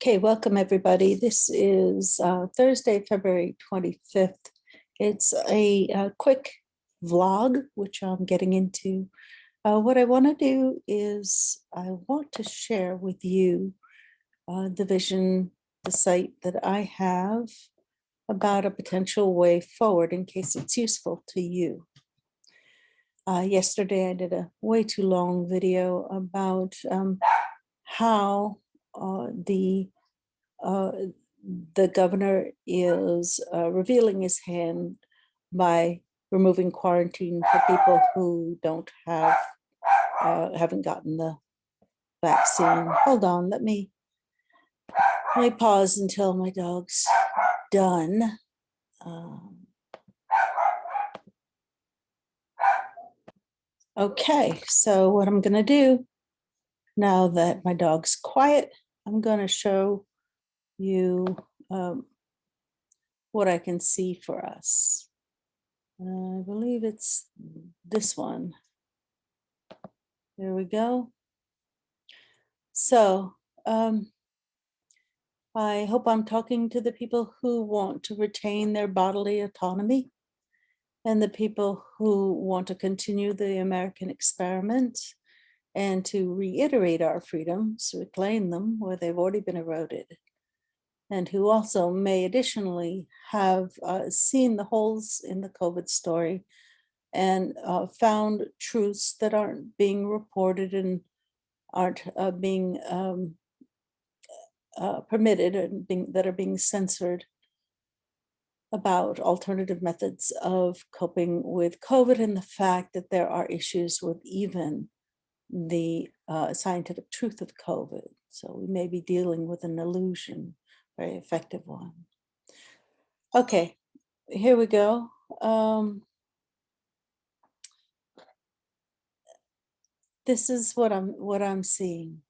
Okay, welcome everybody. This is Thursday, February 25th. It's a quick vlog, which I'm getting into. What I want to do is I want to share with you the vision, the site that I have about a potential way forward in case it's useful to you. Yesterday, I did a way too long video about how the governor is revealing his hand by removing quarantine for people who don't have, haven't gotten the vaccine. Hold on, let me pause until my dog's done. Okay, so what I'm gonna do now that my dog's quiet, I'm gonna show you what I can see for us. I believe it's this one. There we go. So I hope I'm talking to the people who want to retain their bodily autonomy and the people who want to continue the American experiment and to reiterate our freedoms, reclaim them where they've already been eroded, and who also may additionally have seen the holes in the COVID story and found truths that aren't being reported and aren't being permitted and that are being censored about alternative methods of coping with COVID and the fact that there are issues with even the scientific truth of COVID. So we may be dealing with an illusion, very effective one. Okay, here we go. This is what I'm seeing,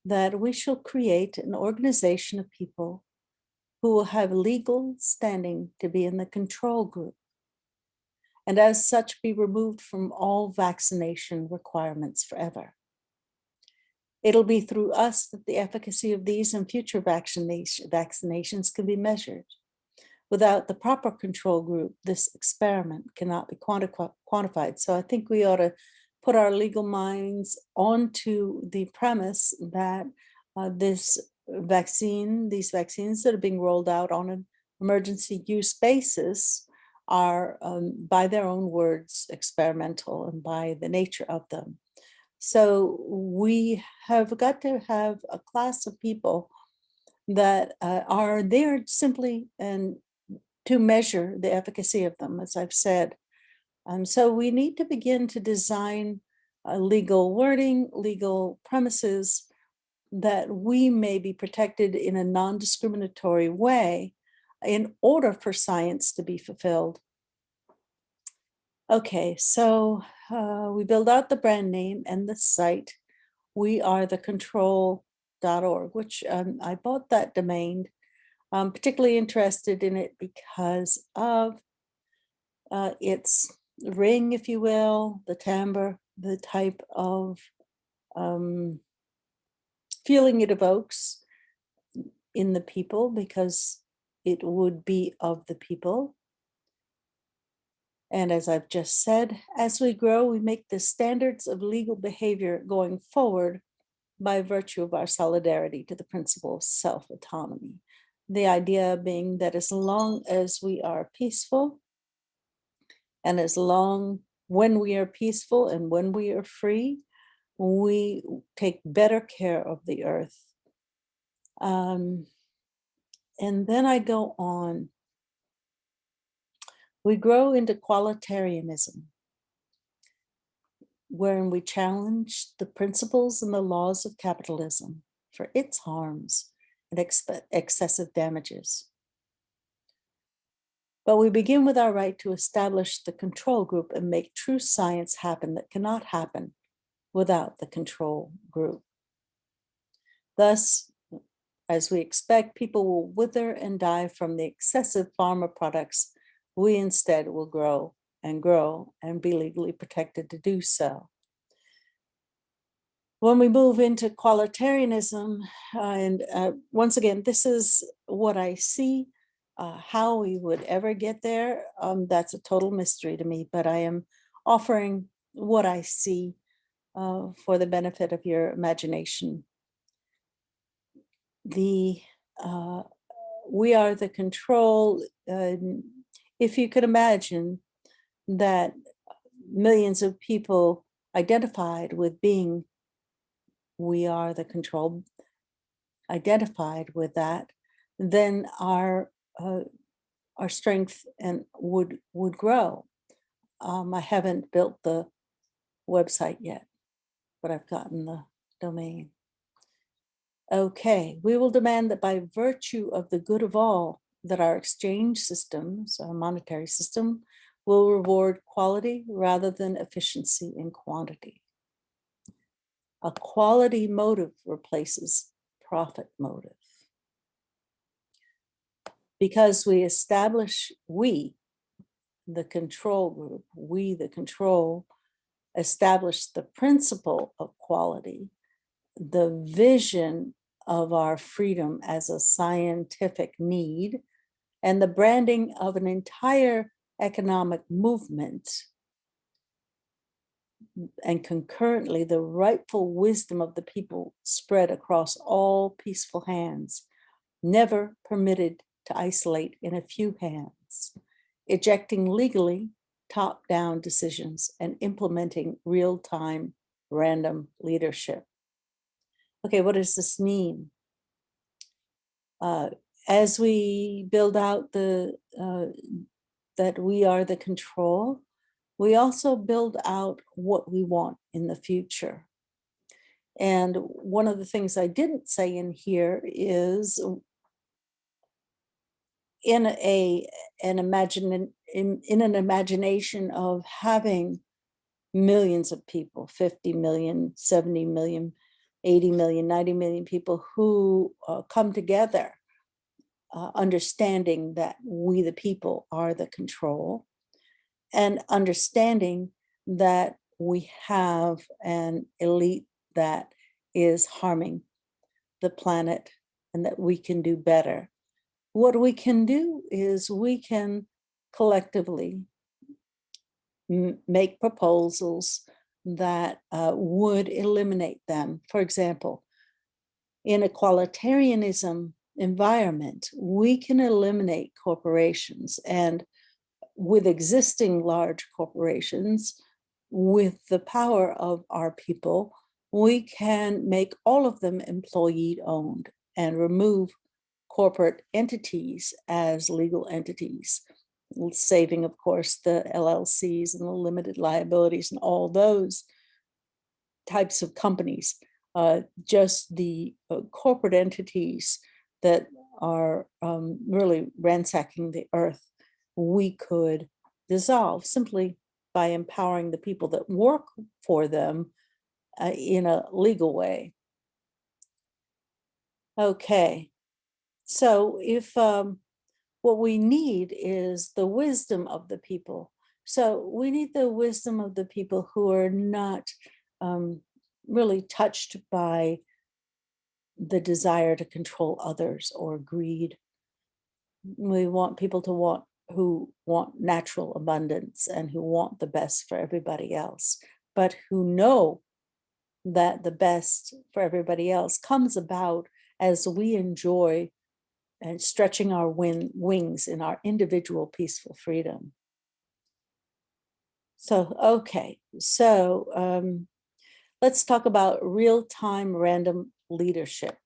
that we shall create an organization of people who will have legal standing to be in the control group, and as such be removed from all vaccination requirements forever. It'll be through us that the efficacy of these and future vaccinations can be measured. Without the proper control group, this experiment cannot be quantified. So I think we ought to put our legal minds onto the premise that these vaccines that are being rolled out on an emergency use basis are, by their own words, experimental and by the nature of them. So we have got to have a class of people that are there simply and to measure the efficacy of them, as I've said. So we need to begin to design legal wording, legal premises that we may be protected in a non-discriminatory way in order for science to be fulfilled. Okay, so we build out the brand name and the site. We are the control.org, which I bought that domain. I'm particularly interested in it because of its ring, if you will, the timbre, the type of feeling it evokes in the people, because it would be of the people. And as I've just said, as we grow, we make the standards of legal behavior going forward by virtue of our solidarity to the principle of self-autonomy. The idea being that as long as we are peaceful, and as long when we are peaceful and when we are free, we take better care of the earth. And then I go on. We grow into qualitarianism, wherein we challenge the principles and the laws of capitalism for its harms and excessive damages. But we begin with our right to establish the control group and make true science happen that cannot happen without the control group. Thus, as we expect people will wither and die from the excessive pharma products, we instead will grow and be legally protected to do so. When we move into qualitarianism, and once again, this is what I see. How we would ever get there, that's a total mystery to me, but I am offering what I see for the benefit of your imagination. The we are the control. If you could imagine that millions of people identified with being we are the control, identified with that, then our strength and would grow. I haven't built the website yet, but I've gotten the domain. Okay, we will demand that by virtue of the good of all, that our exchange systems, our monetary system, will reward quality rather than efficiency and quantity. A quality motive replaces profit motive. Because we establish, we, the control group, we, the control, establish the principle of quality, the vision of our freedom as a scientific need, and the branding of an entire economic movement, and concurrently the rightful wisdom of the people spread across all peaceful hands, never permitted to isolate in a few hands, ejecting legally top-down decisions and implementing real-time random leadership. Okay, what does this mean? As we build out the that we are the control, we also build out what we want in the future. And one of the things I didn't say in here is in an imagination of having millions of people, 50 million, 70 million, 80 million, 90 million people who come together, understanding that we the people are the control, and understanding that we have an elite that is harming the planet and that we can do better. What we can do is we can collectively make proposals that would eliminate them. For example, in a qualitarianism environment, we can eliminate corporations, and with existing large corporations, with the power of our people, we can make all of them employee owned and remove corporate entities as legal entities, saving, of course, the LLCs and the limited liabilities and all those types of companies. Just the corporate entities that are really ransacking the earth, we could dissolve simply by empowering the people that work for them in a legal way. Okay, so if what we need is the wisdom of the people. So we need the wisdom of the people who are not really touched by the desire to control others or greed. We want people to who want natural abundance and who want the best for everybody else, but who know that the best for everybody else comes about as we enjoy and stretching our wings in our individual peaceful freedom. So, okay, so let's talk about real-time random leadership.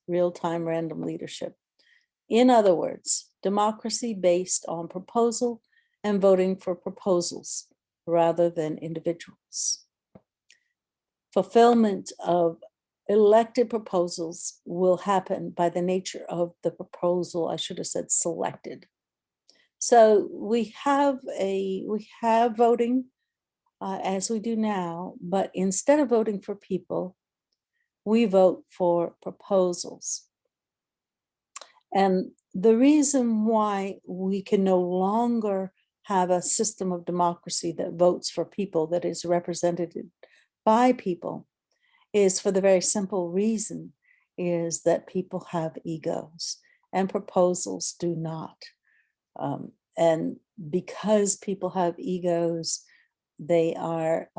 Real-time random leadership. In other words, democracy based on proposal and voting for proposals rather than individuals. Fulfillment of elected proposals will happen by the nature of the proposal. I should have said selected. So we have voting as we do now, but instead of voting for people, we vote for proposals. And the reason why we can no longer have a system of democracy that votes for people, that is represented by people, is for the very simple reason is that people have egos and proposals do not. And because people have egos, they are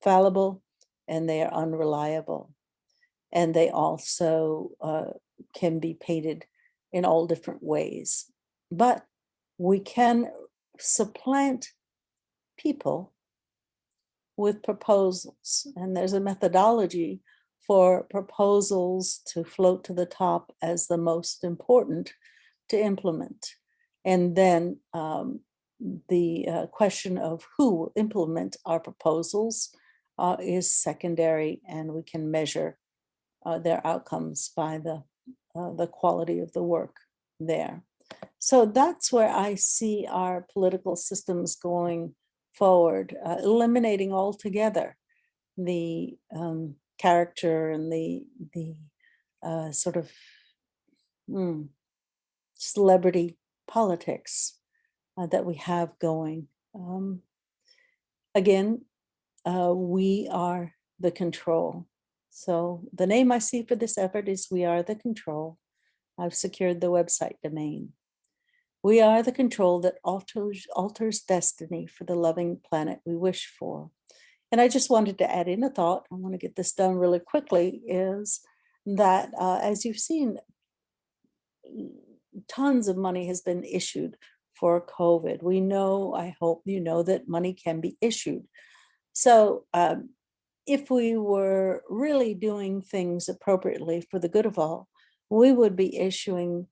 fallible and they are unreliable. And they also can be painted in all different ways. But we can supplant people with proposals. And there's a methodology for proposals to float to the top as the most important to implement. And then the question of who will implement our proposals is secondary, and we can measure their outcomes by the quality of the work there. So that's where I see our political systems going forward, eliminating altogether the character and the sort of celebrity politics that we have going. Again, we are the control. So the name I see for this effort is We Are the Control. I've secured the website domain. We are the control that alters destiny for the loving planet we wish for. And I just wanted to add in a thought, I want to get this done really quickly, is that as you've seen, tons of money has been issued for COVID. We know, I hope you know, that money can be issued. So if we were really doing things appropriately for the good of all, we would be issuing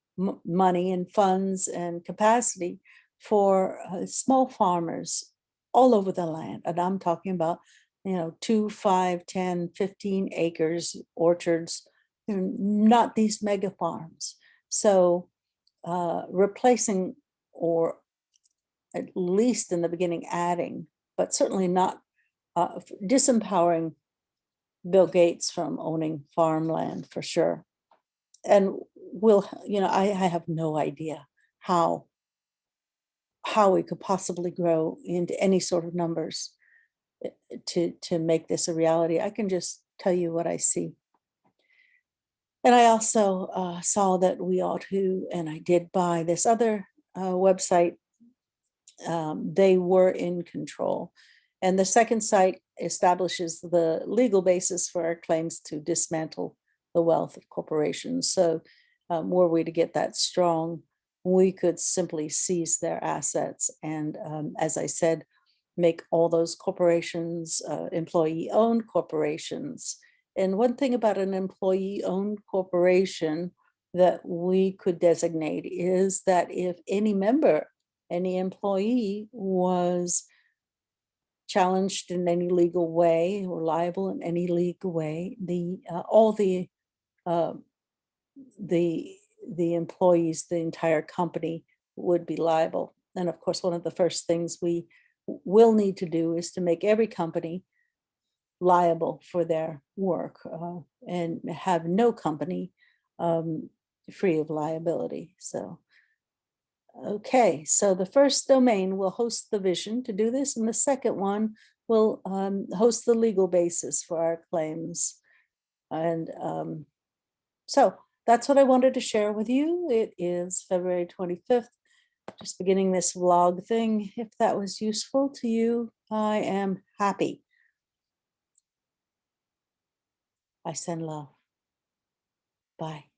money and funds and capacity for small farmers all over the land. And I'm talking about, 2, 5, 10, 15 acres, orchards, not these mega farms. So replacing, or at least in the beginning adding, but certainly not disempowering Bill Gates from owning farmland for sure. And I have no idea how we could possibly grow into any sort of numbers to make this a reality. I can just tell you what I see. And I also saw that we ought to, and I did buy this other website. They were in control. And the second site establishes the legal basis for our claims to dismantle the wealth of corporations. So were we to get that strong, we could simply seize their assets. And as I said, make all those corporations employee-owned corporations. And one thing about an employee-owned corporation that we could designate is that if any member, any employee was challenged in any legal way or liable in any legal way, all the employees, the entire company would be liable. And of course, one of the first things we will need to do is to make every company liable for their work and have no company free of liability. So okay, so the first domain will host the vision to do this, and the second one will host the legal basis for our claims. And so that's what I wanted to share with you. It is February 25th, just beginning this vlog thing. If that was useful to you, I am happy. I send love. Bye.